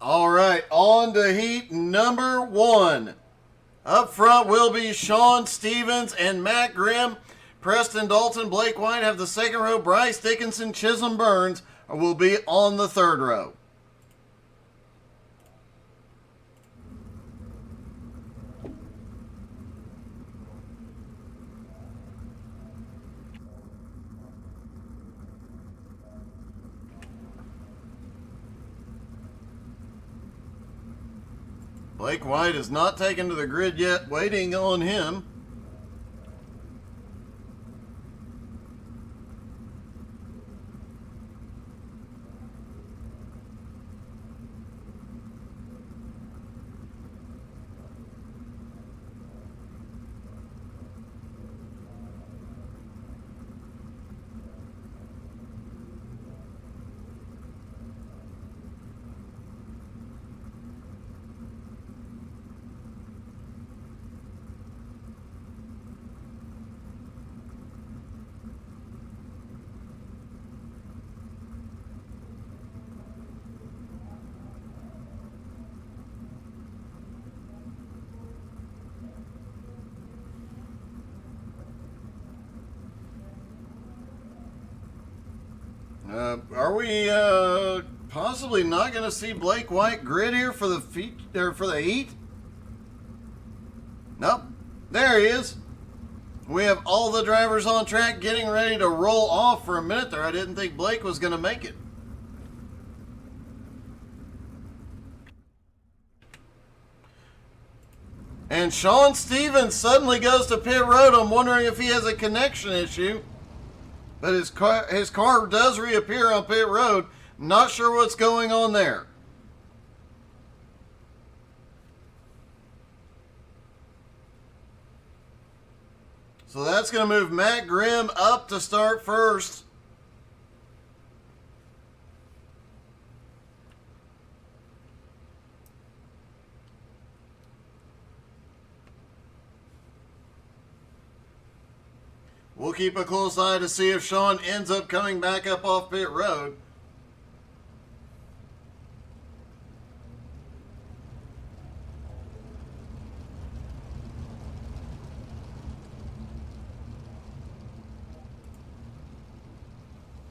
All right, on to heat number 1. Up front will be Sean Stevens and Matt Grimm. Preston Dalton, Blake White have the second row. Bryce Dickinson, Chisholm Burns will be on the third row. Blake White is not taken to the grid yet, waiting on him. Are we possibly not going to see Blake White grid here for the heat? Nope. There he is. We have all the drivers on track getting ready to roll off. For a minute there, I didn't think Blake was going to make it. And Sean Stevens suddenly goes to pit road. I'm wondering if he has a connection issue. But his car does reappear on pit road. Not sure what's going on there. So that's going to move Matt Grimm up to start first. We'll keep a close eye to see if Sean ends up coming back up off pit road.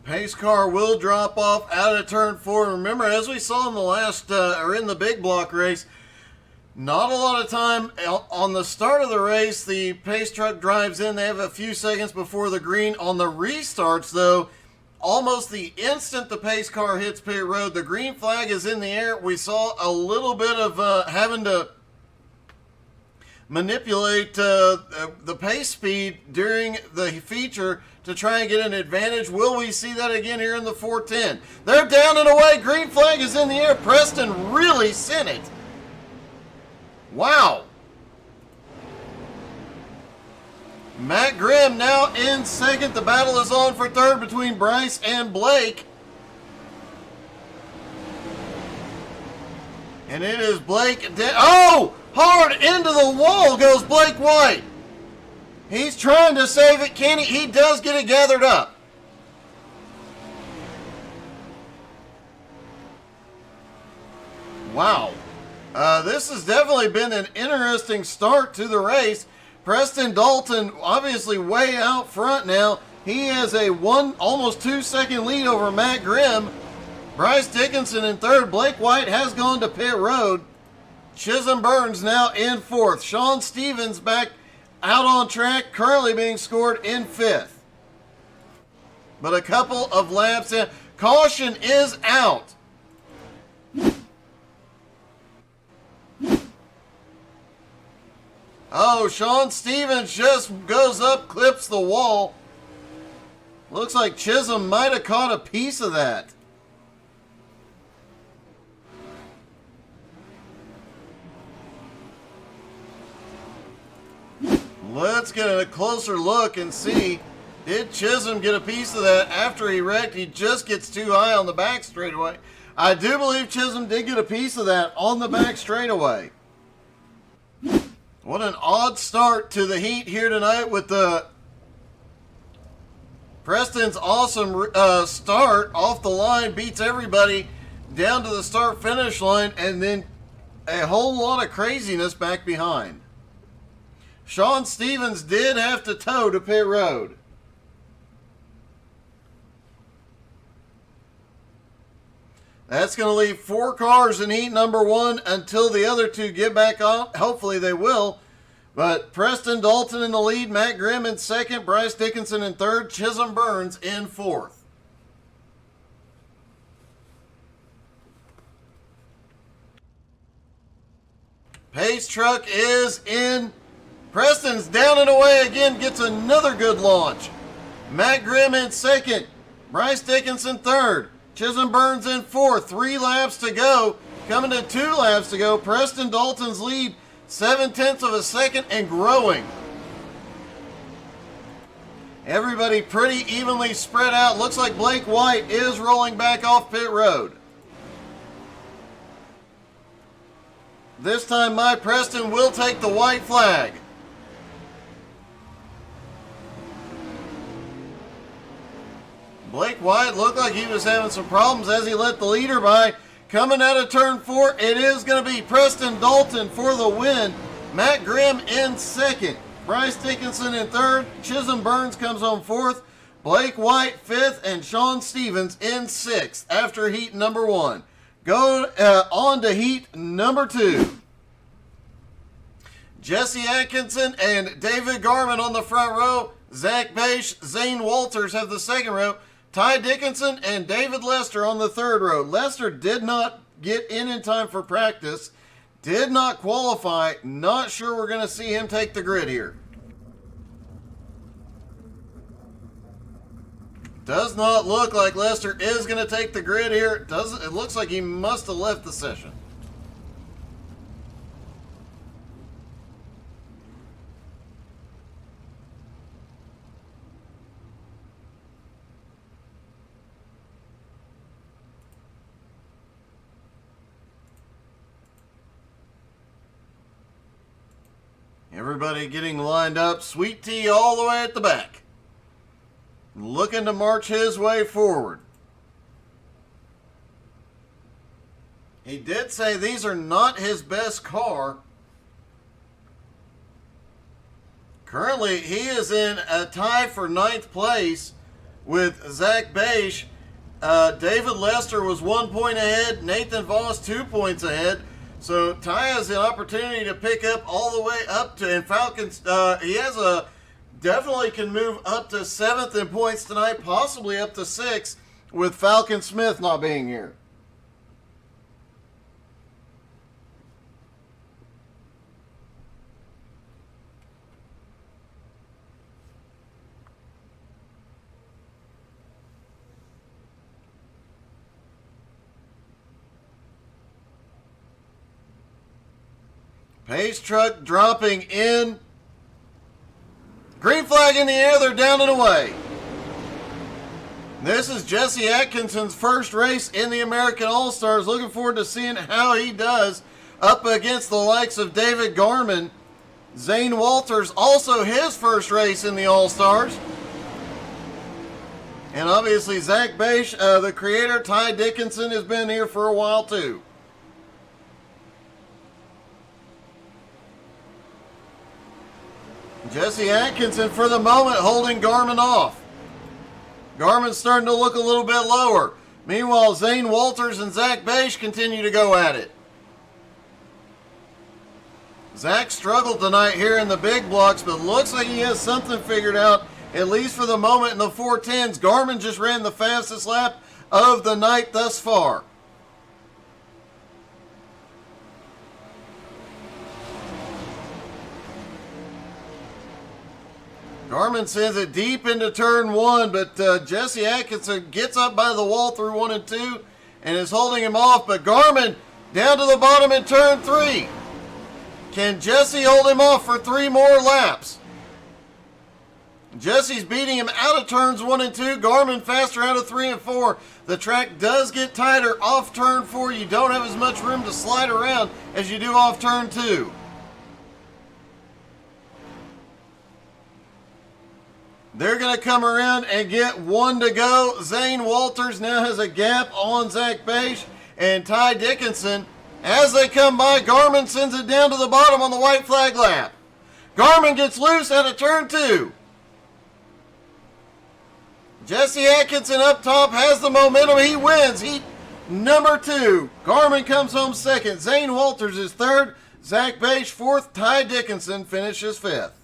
Pace car will drop off out of turn 4. Remember, as we saw in the last, in the big block race, not a lot of time on the start of the race. The pace truck drives in. They have a few seconds before the green. On the restarts, though, almost the instant the pace car hits pit road, the green flag is in the air. We saw a little bit of having to manipulate the pace speed during the feature to try and get an advantage. Will we see that again here in the 410? They're down and away. Green flag is in the air. Preston really sent it. Wow. Matt Grimm now in second. The battle is on for third between Bryce and Blake. And it is Blake. Oh! Hard into the wall goes Blake White. He's trying to save it. Can he? He does get it gathered up. Wow. This has definitely been an interesting start to the race. Preston Dalton obviously way out front now. He has a almost 2 second lead over Matt Grimm. Bryce Dickinson in third. Blake White has gone to pit road. Chisholm Burns now in fourth. Sean Stevens back out on track, currently being scored in fifth. But a couple of laps in. Caution is out. Oh, Sean Stevens just goes up, clips the wall. Looks like Chisholm might have caught a piece of that. Let's get a closer look and see. Did Chisholm get a piece of that after he wrecked? He just gets too high on the back straightaway. I do believe Chisholm did get a piece of that on the back straightaway. What an odd start to the heat here tonight with the Preston's awesome start off the line, beats everybody down to the start-finish line, and then a whole lot of craziness back behind. Sean Stevens did have to tow to pit road. That's going to leave 4 cars in heat number 1 until the other 2 get back on. Hopefully they will. But Preston Dalton in the lead, Matt Grimm in second, Bryce Dickinson in third, Chisholm Burns in fourth. Pace truck is in. Preston's down and away again, gets another good launch. Matt Grimm in second, Bryce Dickinson third, Chisholm Burns in fourth. 3 laps to go. Coming to 2 laps to go. Preston Dalton's lead, 0.7 of a second and growing. Everybody pretty evenly spread out. Looks like Blake White is rolling back off pit road. This time, my Preston will take the white flag. Blake White looked like he was having some problems as he let the leader by. Coming out of turn 4, it is going to be Preston Dalton for the win. Matt Grimm in second. Bryce Dickinson in third. Chisholm Burns comes on fourth. Blake White fifth. And Sean Stevens in sixth after heat number 1. Go on to heat number 2. Jesse Atkinson and David Garman on the front row. Zach Bache, Zane Walters have the second row. Ty Dickinson and David Lester on the third row. Lester did not get in time for practice. Did not qualify. Not sure we're going to see him take the grid here. Does not look like Lester is going to take the grid here. It looks like he must have left the session. Everybody getting lined up. Sweet Tea all the way at the back. Looking to march his way forward. He did say these are not his best car. Currently, he is in a tie for 9th place with Zach Bache. David Lester was 1 point ahead. Nathan Voss 2 points ahead. So Ty has the opportunity to pick up all the way up to, and Falcons, he has definitely can move up to 7th in points tonight, possibly up to 6th with Falcon Smith not being here. Pace truck dropping in. Green flag in the air, they're down and away. This is Jesse Atkinson's first race in the American All-Stars. Looking forward to seeing how he does up against the likes of David Garman. Zane Walters, also his first race in the All-Stars. And obviously Zach Bache, the creator. Ty Dickinson has been here for a while too. Jesse Atkinson, for the moment, holding Garmin off. Garmin's starting to look a little bit lower. Meanwhile, Zane Walters and Zach Bache continue to go at it. Zach struggled tonight here in the big blocks, but looks like he has something figured out, at least for the moment in the 410s. Garmin just ran the fastest lap of the night thus far. Garmin sends it deep into turn 1, but Jesse Atkinson gets up by the wall through 1 and 2 and is holding him off. But Garmin down to the bottom in turn 3. Can Jesse hold him off for 3 more laps? Jesse's beating him out of turns 1 and 2. Garmin faster out of 3 and 4. The track does get tighter off turn 4. You don't have as much room to slide around as you do off turn 2. They're going to come around and get 1 to go. Zane Walters now has a gap on Zach Bache. and Ty Dickinson. As they come by, Garmin sends it down to the bottom on the white flag lap. Garmin gets loose out of turn 2. Jesse Atkinson up top has the momentum. He wins heat number 2. Garmin comes home second. Zane Walters is third. Zach Bache fourth. Ty Dickinson finishes fifth.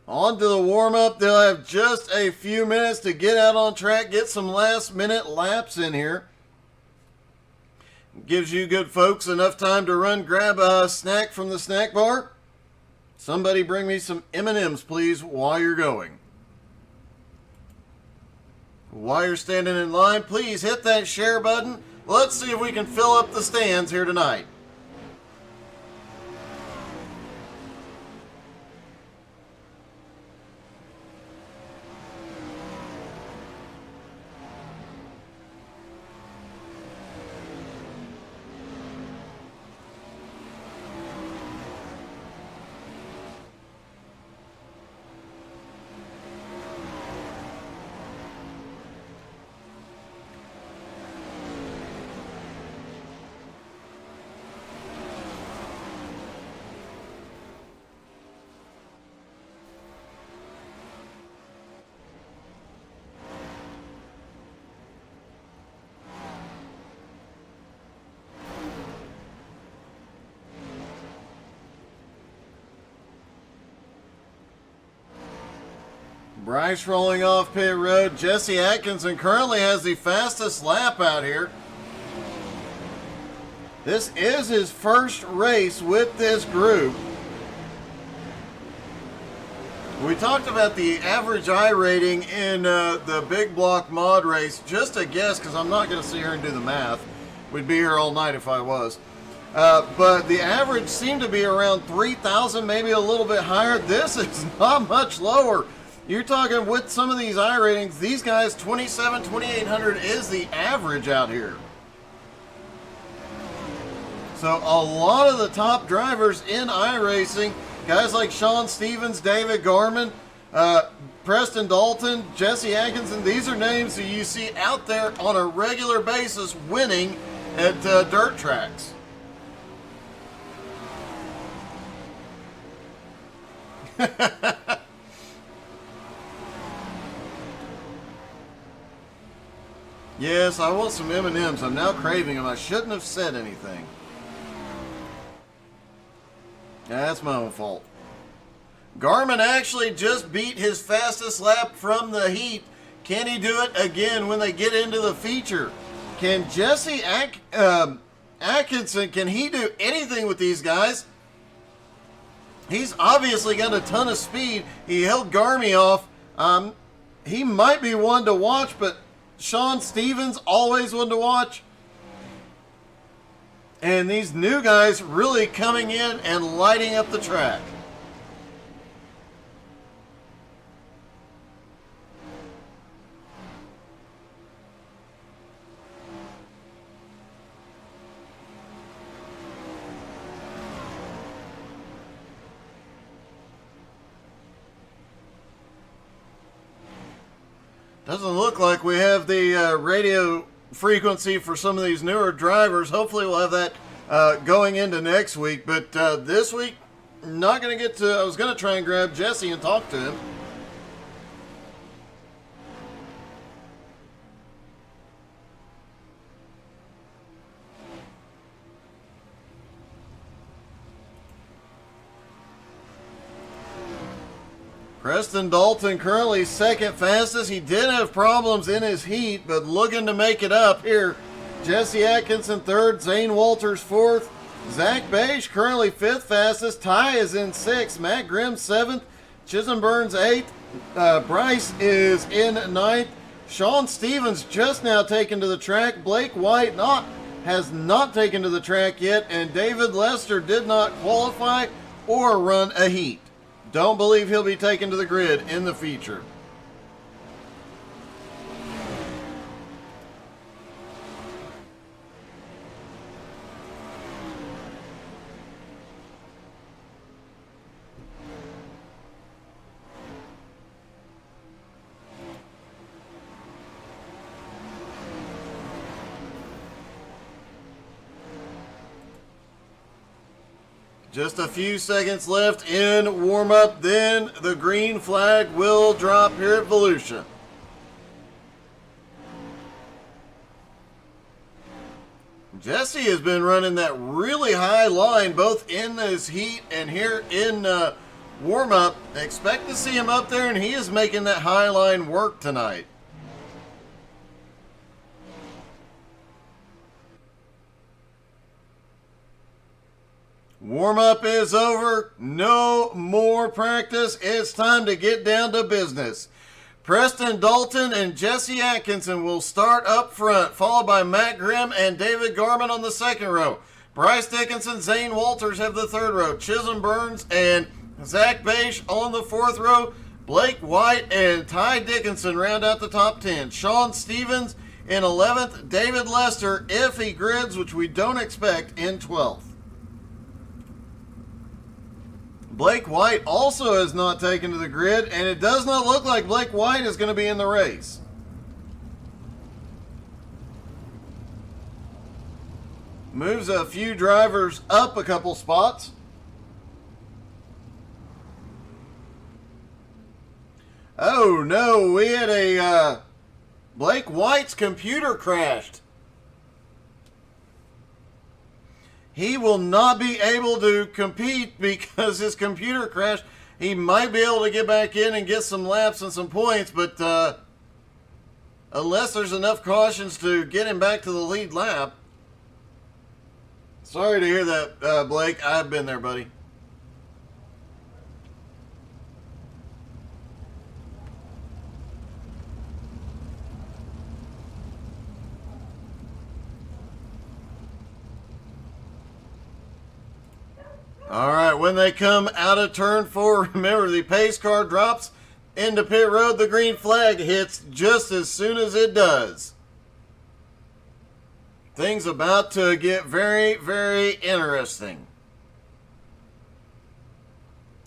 On to the warm-up. They'll have just a few minutes to get out on track, get some last-minute laps in here. Gives you good folks enough time to run, grab a snack from the snack bar. Somebody bring me some M&Ms, please, while you're going. While you're standing in line, please hit that share button. Let's see if we can fill up the stands here tonight. Bryce rolling off pit road. Jesse Atkinson currently has the fastest lap out here. This is his first race with this group. We talked about the average iRating in the big block mod race. Just a guess, because I'm not going to sit here and do the math. We'd be here all night if I was. But the average seemed to be around 3,000, maybe a little bit higher. This is not much lower. You're talking with some of these iRatings, these guys, 27, 2,800 is the average out here. So a lot of the top drivers in iRacing, guys like Sean Stevens, David Garmin, Preston Dalton, Jesse Atkinson, these are names that you see out there on a regular basis winning at dirt tracks. Yes, I want some M&Ms. I'm now craving them. I shouldn't have said anything. That's my own fault. Garmin actually just beat his fastest lap from the heat. Can he do it again when they get into the feature? Can Jesse Atkinson, can he do anything with these guys? He's obviously got a ton of speed. He held Garmy off. He might be one to watch, but Sean Stevens, always one to watch. And these new guys really coming in and lighting up the track. Doesn't look like we have the radio frequency for some of these newer drivers. Hopefully we'll have that going into next week. But this week, not going to get to... I was going to try and grab Jesse and talk to him. Preston Dalton currently second fastest. He did have problems in his heat, but looking to make it up here. Jesse Atkinson third, Zane Walters fourth. Zach Bache currently fifth fastest. Ty is in sixth. Matt Grimm seventh. Chisholm Burns eighth. Bryce is in ninth. Sean Stevens just now taken to the track. Blake White has not taken to the track yet, and David Lester did not qualify or run a heat. Don't believe he'll be taken to the grid in the feature. Just a few seconds left in warm-up, then the green flag will drop here at Volusia. Jesse has been running that really high line both in this heat and here in warm-up. Expect to see him up there, and he is making that high line work tonight. Warm-up is over. No more practice. It's time to get down to business. Preston Dalton and Jesse Atkinson will start up front, followed by Matt Grimm and David Garman on the second row. Bryce Dickinson, Zane Walters have the third row. Chisholm Burns and Zach Bache on the fourth row. Blake White and Ty Dickinson round out the top 10. Sean Stevens in 11th. David Lester, if he grids, which we don't expect, in 12th. Blake White also has not taken to the grid, and it does not look like Blake White is going to be in the race. Moves a few drivers up a couple spots. Oh no, we had a Blake White's computer crashed. He will not be able to compete because his computer crashed. He might be able to get back in and get some laps and some points, but unless there's enough cautions to get him back to the lead lap. Sorry to hear that, Blake. I've been there, buddy. All right, when they come out of turn 4, remember the pace car drops into pit road. The green flag hits just as soon as it does. Things about to get very, very interesting.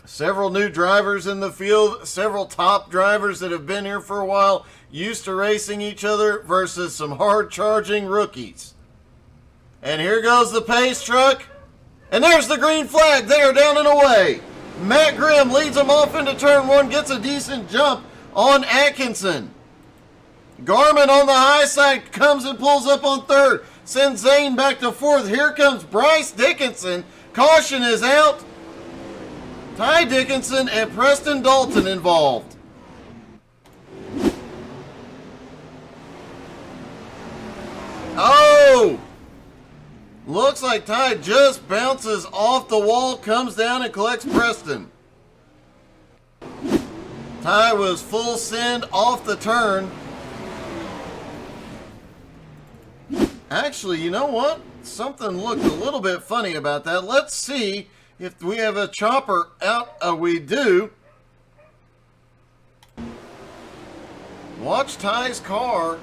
Several new drivers in the field, several top drivers that have been here for a while, used to racing each other versus some hard-charging rookies. And here goes the pace truck. And there's the green flag. They are down and away. Matt Grimm leads them off into turn 1, gets a decent jump on Atkinson. Garman on the high side comes and pulls up on third. Sends Zane back to fourth. Here comes Bryce Dickinson. Caution is out. Ty Dickinson and Preston Dalton involved. Oh! Looks like Ty just bounces off the wall, comes down and collects Preston. Ty was full send off the turn. Actually, you know what? Something looked a little bit funny about that. Let's see if we have a chopper out. We do. Watch Ty's car.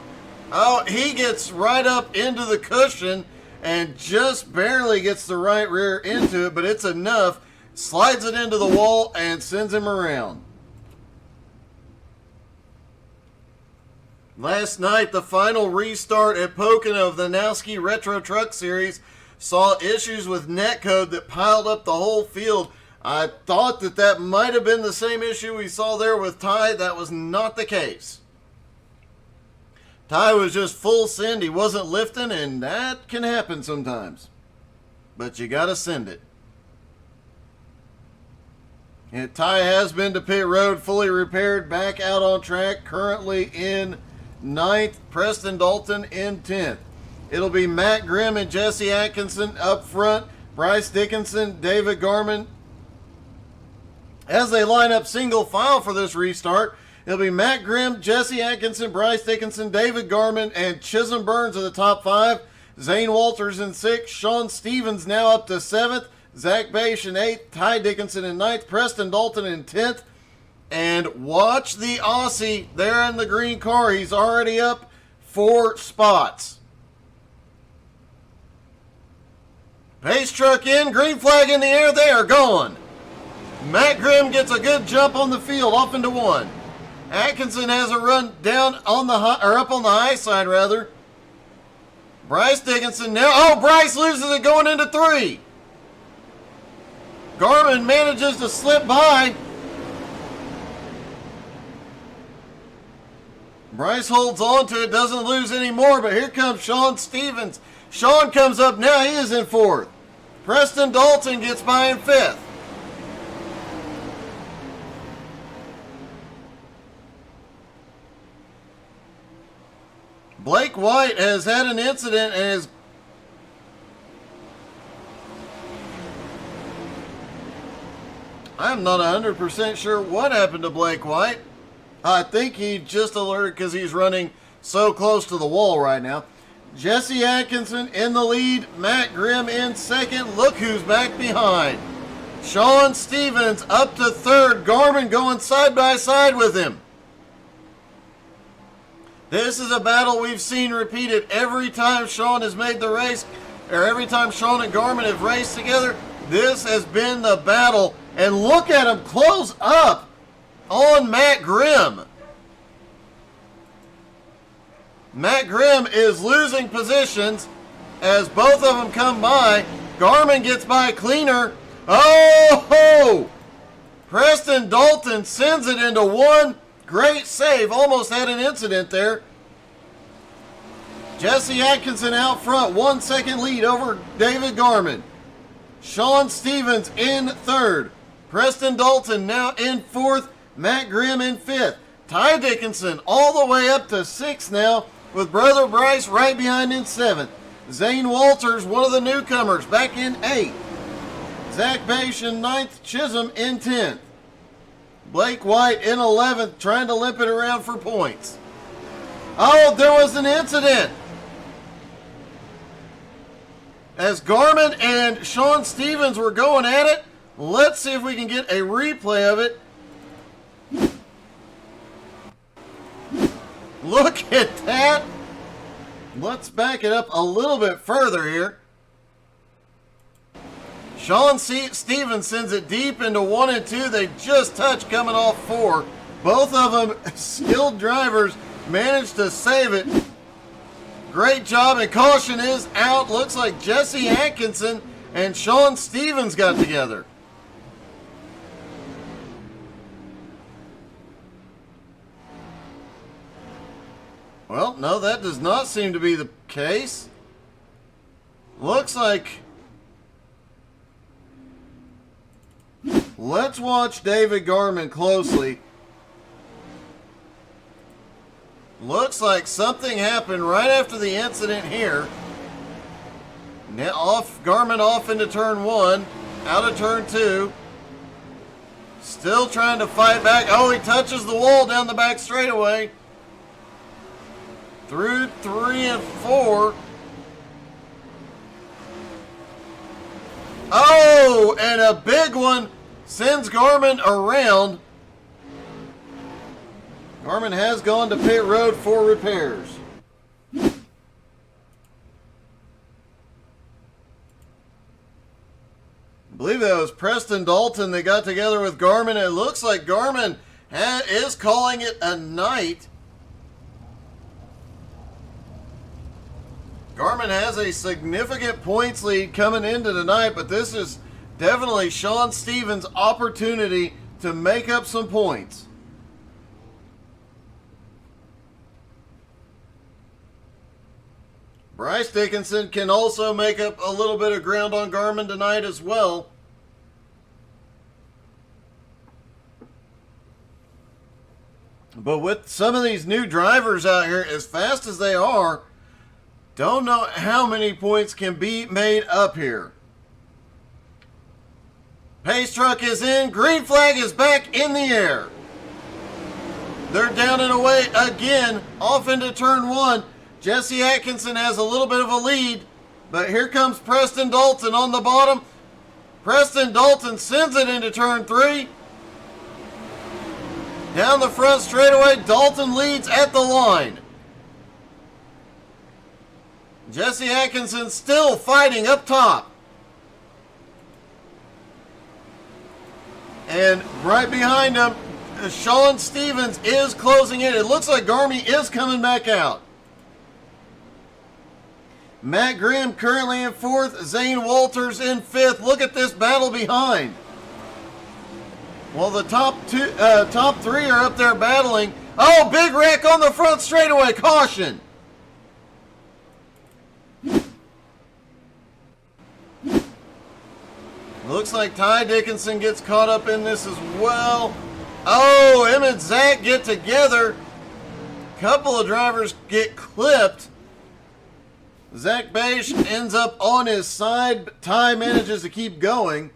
Oh, he gets right up into the cushion and just barely gets the right rear into it, but it's enough. Slides it into the wall and sends him around. Last night, the final restart at Pocono of the Nowski Retro Truck Series saw issues with netcode that piled up the whole field. I thought that might have been the same issue we saw there with Ty. That was not the case. Ty was just full send. He wasn't lifting, and that can happen sometimes. But you got to send it. And Ty has been to pit road, fully repaired, back out on track, currently in 9th. Preston Dalton in 10th. It'll be Matt Grimm and Jesse Atkinson up front. Bryce Dickinson, David Garman. As they line up single file for this restart, it'll be Matt Grimm, Jesse Atkinson, Bryce Dickinson, David Garman, and Chisholm Burns are the top 5. Zane Walters in 6th. Sean Stevens now up to 7th. Zach Bache in 8th. Ty Dickinson in 9th. Preston Dalton in 10th. And watch the Aussie there in the green car. He's already up 4 spots. Pace truck in. Green flag in the air. They are gone. Matt Grimm gets a good jump on the field, off into 1. Atkinson has a run down on the high, or up on the high side rather. Bryce Dickinson now. Oh, Bryce loses it going into 3. Garmin manages to slip by. Bryce holds on to it, doesn't lose any more, but here comes Sean Stevens. Sean comes up now, he is in fourth. Preston Dalton gets by in fifth. Blake White has had an incident and is I'm not 100% sure what happened to Blake White. I think he just alerted because he's running so close to the wall right now. Jesse Atkinson in the lead. Matt Grimm in second. Look who's back behind. Sean Stevens up to third. Garmin going side by side with him. This is a battle we've seen repeated every time Sean has made the race, or every time Sean and Garmin have raced together. This has been the battle. And look at him close up on Matt Grimm. Matt Grimm is losing positions as both of them come by. Garmin gets by cleaner. Oh! Preston Dalton sends it into one. Great save. Almost had an incident there. Jesse Atkinson out front. 1 second lead over David Garmin. Sean Stevens in third. Preston Dalton now in fourth. Matt Grimm in fifth. Ty Dickinson all the way up to sixth now, with brother Bryce right behind in seventh. Zane Walters, one of the newcomers, back in eighth. Zach Bache in ninth. Chisholm in 10th. Blake White in 11th, trying to limp it around for points. Oh, there was an incident. As Garmin and Sean Stevens were going at it, let's see if we can get a replay of it. Look at that. Let's back it up a little bit further here. Sean Stevens sends it deep into 1 and 2. They just touched coming off 4. Both of them skilled drivers managed to save it. Great job, and caution is out. Looks like Jesse Atkinson and Sean Stevens got together. Well, no, that does not seem to be the case. Looks like... Let's watch David Garmin closely. Looks like something happened right after the incident here. Now Garmin off into turn 1, out of turn 2. Still trying to fight back. Oh, he touches the wall down the back straightaway. Through 3 and 4. Oh, and a big one sends Garmin around. Garmin has gone to pit road for repairs. I believe that was Preston Dalton that got together with Garmin. It looks like Garmin is calling it a night. Garmin has a significant points lead coming into tonight, but this is definitely Sean Stevens' opportunity to make up some points. Bryce Dickinson can also make up a little bit of ground on Garmin tonight as well. But with some of these new drivers out here, as fast as they are, don't know how many points can be made up here. Pace truck is in. Green flag is back in the air. They're down and away again, off into turn 1. Jesse Atkinson has a little bit of a lead, but here comes Preston Dalton on the bottom. Preston Dalton sends it into turn 3. Down the front straightaway, Dalton leads at the line. Jesse Atkinson still fighting up top. And right behind him, Sean Stevens is closing in. It looks like Garmin is coming back out. Matt Grimm currently in 4th. Zane Walters in 5th. Look at this battle behind. Well, the top three are up there battling. Oh, big wreck on the front straightaway. Caution. Looks like Ty Dickinson gets caught up in this as well. Oh, him and Zach get together. Couple of drivers get clipped. Zach Beisch ends up on his side. Ty manages to keep going.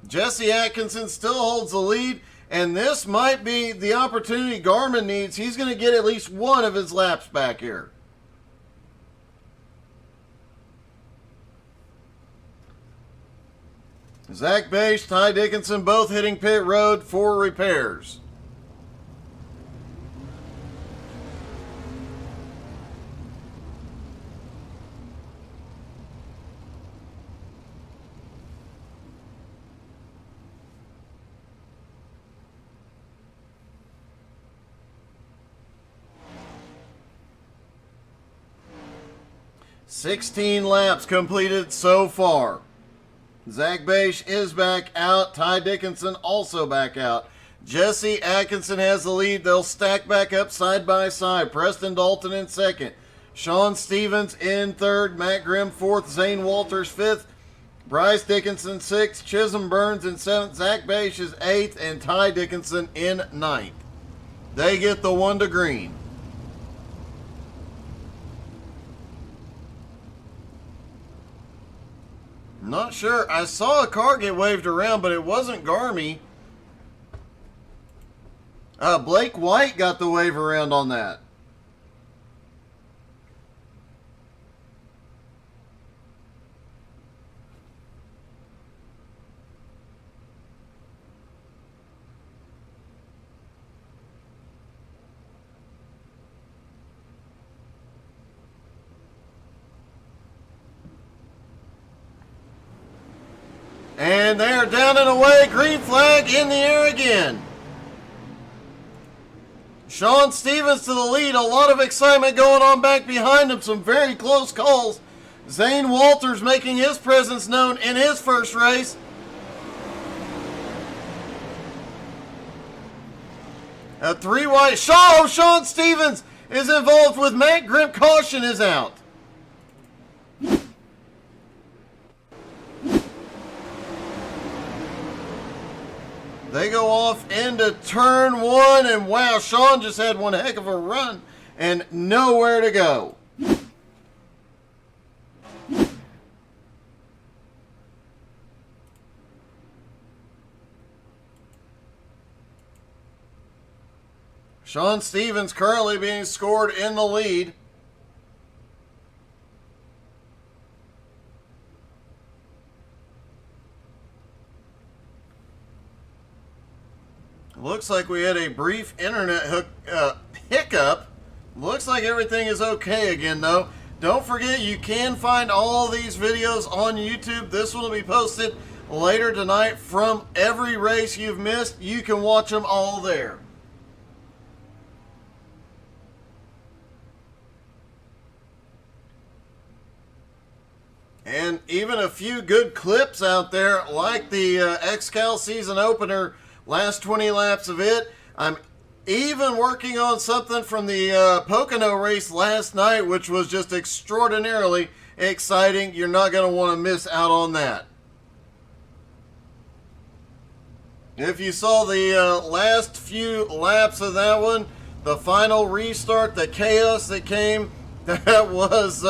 Jesse Atkinson still holds the lead, and this might be the opportunity Garmin needs. He's going to get at least one of his laps back here. Zach Beisch, Ty Dickinson both hitting pit road for repairs. "16 laps completed so far. Zach Beisch is back out. Ty Dickinson also back out. Jesse Atkinson has the lead. They'll stack back up side by side. Preston Dalton in second. Sean Stevens in third. Matt Grimm fourth. Zane Walters fifth. Bryce Dickinson sixth. Chisholm Burns in seventh. Zach Beisch is eighth. And Ty Dickinson in ninth. They get the one to green. Not sure. I saw a car get waved around, but it wasn't Garmy. Blake White got the wave around on that. And they're down and away. Green flag in the air again. Sean Stevens to the lead. A lot of excitement going on back behind him. Some very close calls. Zane Walters making his presence known in his first race. A three wide. Sean Stevens is involved with Matt Grimm. Caution is out. They go off into turn one, and wow, Sean just had one heck of a run and nowhere to go. Sean Stevens currently being scored in the lead. Looks like we had a brief internet hiccup. Looks like everything is okay again, though. Don't forget, you can find all these videos on YouTube. This one will be posted later tonight from every race you've missed. You can watch them all there. And even a few good clips out there, like the XCal season opener. Last 20 laps of it. I'm even working on something from the Pocono race last night, which was just extraordinarily exciting. You're not going to want to miss out on that. If you saw the last few laps of that one, the final restart, the chaos that came, that was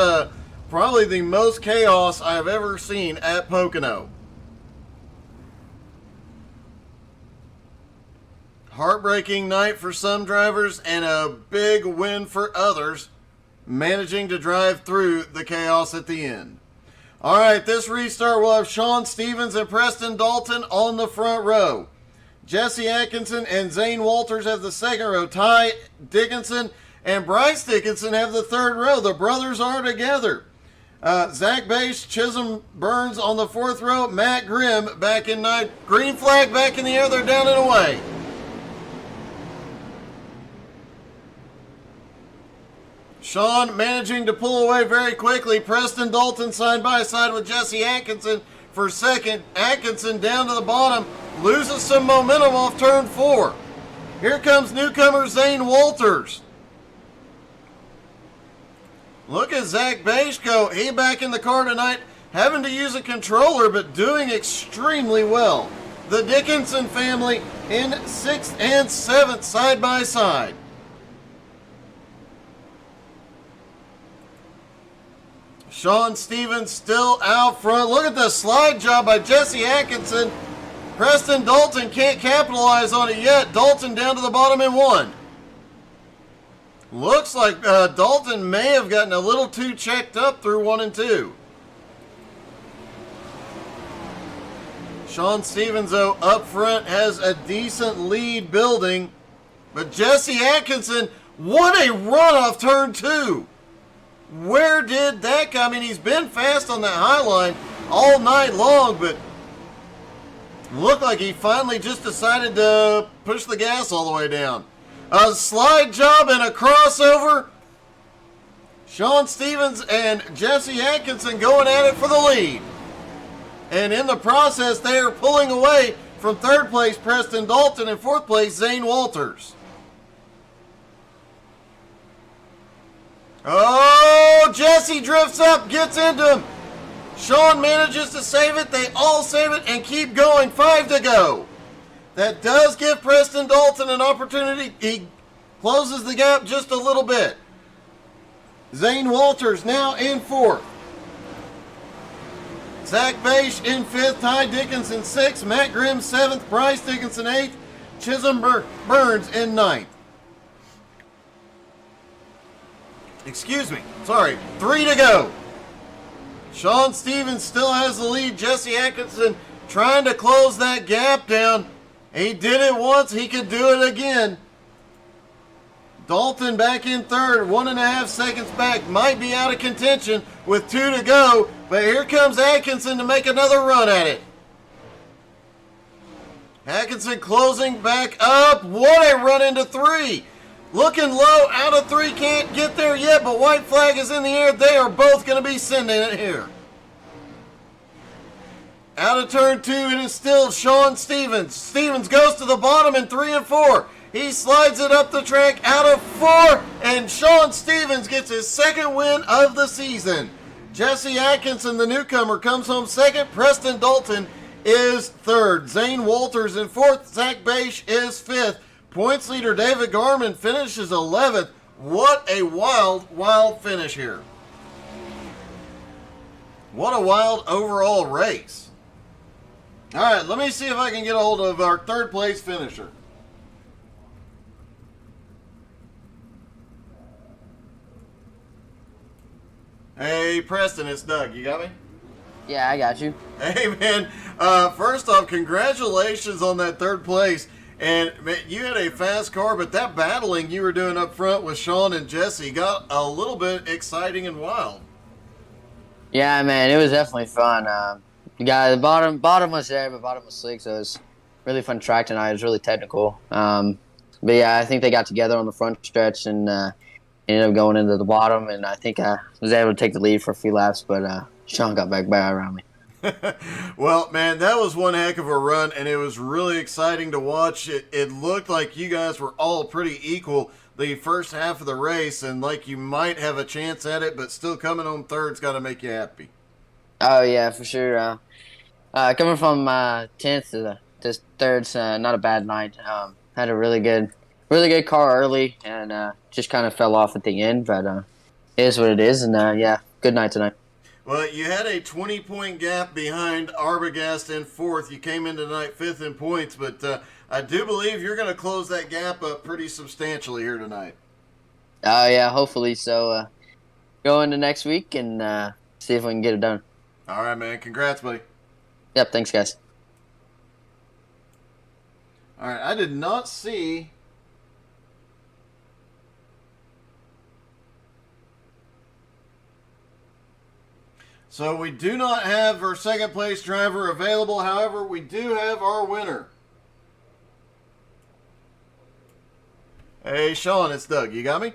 probably the most chaos I've ever seen at Pocono. Heartbreaking night for some drivers and a big win for others, managing to drive through the chaos at the end. All right, this restart will have Sean Stevens and Preston Dalton on the front row. Jesse Atkinson and Zane Walters have the second row. Ty Dickinson and Bryce Dickinson have the third row. The brothers are together. Zach Beisch, Chisholm Burns on the fourth row. Matt Grimm back in ninth. Green flag back in the air. They're down and away. Sean managing to pull away very quickly. Preston Dalton side by side with Jesse Atkinson for second. Atkinson down to the bottom. loses some momentum off turn 4. Here comes newcomer Zane Walters. Look at Zach Bashko. He back in the car tonight, having to use a controller, but doing extremely well. The Dickinson family in 6th and 7th side by side. Sean Stevens still out front. Look at the slide job by Jesse Atkinson. Preston Dalton can't capitalize on it yet. Dalton down to the bottom in 1. Looks like Dalton may have gotten a little too checked up through 1 and 2. Sean Stevens, though, up front has a decent lead building. But Jesse Atkinson, what a run off turn 2. Where did that come? I mean, he's been fast on that high line all night long, but looked like he finally just decided to push the gas all the way down. A slide job and a crossover. Sean Stevens and Jesse Atkinson going at it for the lead. And in the process, they are pulling away from 3rd place Preston Dalton and 4th place Zane Walters. Oh, Jesse drifts up, gets into him. Sean manages to save it. They all save it and keep going. 5 to go. That does give Preston Dalton an opportunity. He closes the gap just a little bit. Zane Walters now in 4th. Zach Bache in 5th. Ty Dickinson 6th. Matt Grimm 7th. Bryce Dickinson 8th. Chisholm Burns in 9th. Excuse me. Sorry. 3 to go. Sean Stevens still has the lead. Jesse Atkinson trying to close that gap down. He did it once. He could do it again. Dalton back in 3rd. 1.5 seconds back. Might be out of contention with 2 to go. But here comes Atkinson to make another run at it. Atkinson closing back up. What a run into 3. Looking low, out of 3, can't get there yet, but white flag is in the air. They are both going to be sending it here. Out of turn 2, it is still Sean Stevens. Stevens goes to the bottom in 3 and 4. He slides it up the track out of 4, and Sean Stevens gets his 2nd win of the season. Jesse Atkinson, the newcomer, comes home 2nd. Preston Dalton is 3rd. Zane Walters in 4th. Zach Bache is 5th. Points leader David Garman finishes 11th. What a wild, wild finish here. What a wild overall race. All right, let me see if I can get a hold of our 3rd place finisher. Hey, Preston, it's Doug. You got me? Yeah, I got you. Hey, man. First off, congratulations on that 3rd place. And man, you had a fast car, but that battling you were doing up front with Sean and Jesse got a little bit exciting and wild. Yeah, man, it was definitely fun. The bottom was there, but bottom was slick, so it was really fun track tonight. It was really technical. But yeah, I think they got together on the front stretch and ended up going into the bottom, and I think I was able to take the lead for a few laps, but Sean got back by around me. Well, man, that was one heck of a run, and it was really exciting to watch. It looked like you guys were all pretty equal the first half of the race, and like you might have a chance at it, but still coming home 3rd's got to make you happy. Oh, yeah, for sure. Coming from 10th to 3rd's not a bad night. Had a really good car early, and just kind of fell off at the end, but it is what it is, and yeah, good night tonight. Well, you had a 20-point gap behind Arbogast in 4th. You came in tonight 5th in points, but I do believe you're going to close that gap up pretty substantially here tonight. Oh, yeah, hopefully so. Go into next week and see if we can get it done. All right, man. Congrats, buddy. Yep, thanks, guys. All right, I did not see... So we do not have our 2nd place driver available. However, we do have our winner. Hey, Sean, it's Doug. You got me?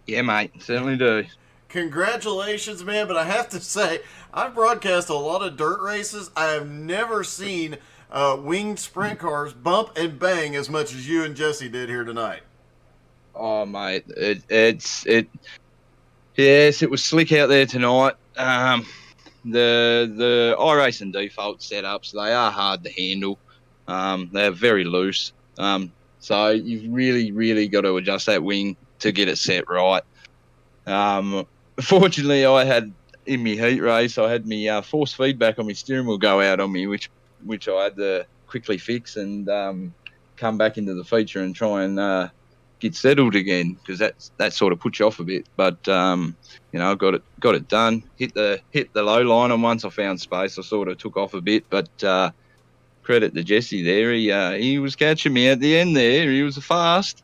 Yeah, mate. Certainly do. Congratulations, man. But I have to say, I've broadcast a lot of dirt races. I have never seen winged sprint cars bump and bang as much as you and Jesse did here tonight? Oh, mate, yes, it was slick out there tonight. The iRacing default setups, they are hard to handle. They're very loose. So you've really got to adjust that wing to get it set right. Fortunately, I had in my heat race, I had my force feedback on my steering wheel go out on me, which I had to quickly fix and come back into the feature and try and get settled again, because that sort of puts you off a bit. But I got it done. Hit the low line, and once I found space, I sort of took off a bit. But credit to Jesse there. He was catching me at the end there. He was fast.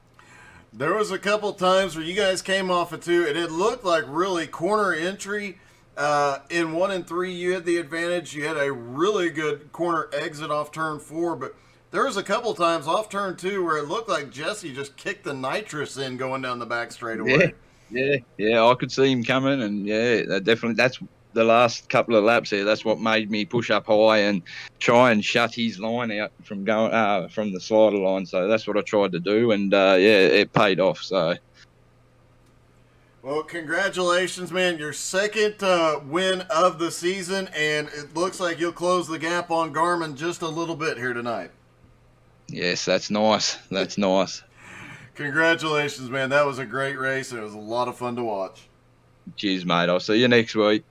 There was a couple times where you guys came off of 2, and it looked like really corner entry. In 1 and 3, you had the advantage. You had a really good corner exit off turn 4, but there was a couple times off turn 2 where it looked like Jesse just kicked the nitrous in going down the back straightaway. Yeah. I could see him coming, and that's the last couple of laps there. That's what made me push up high and try and shut his line out from going from the slider line. So that's what I tried to do, and it paid off. So. Well, congratulations, man. Your second win of the season, and it looks like you'll close the gap on Garmin just a little bit here tonight. Yes, that's nice. That's nice. Congratulations, man. That was a great race, and it was a lot of fun to watch. Cheers, mate. I'll see you next week.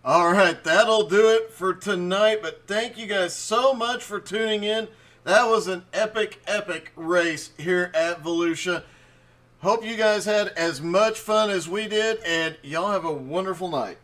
All right, that'll do it for tonight, but thank you guys so much for tuning in. That was an epic race here at Volusia. Hope you guys had as much fun as we did, and y'all have a wonderful night.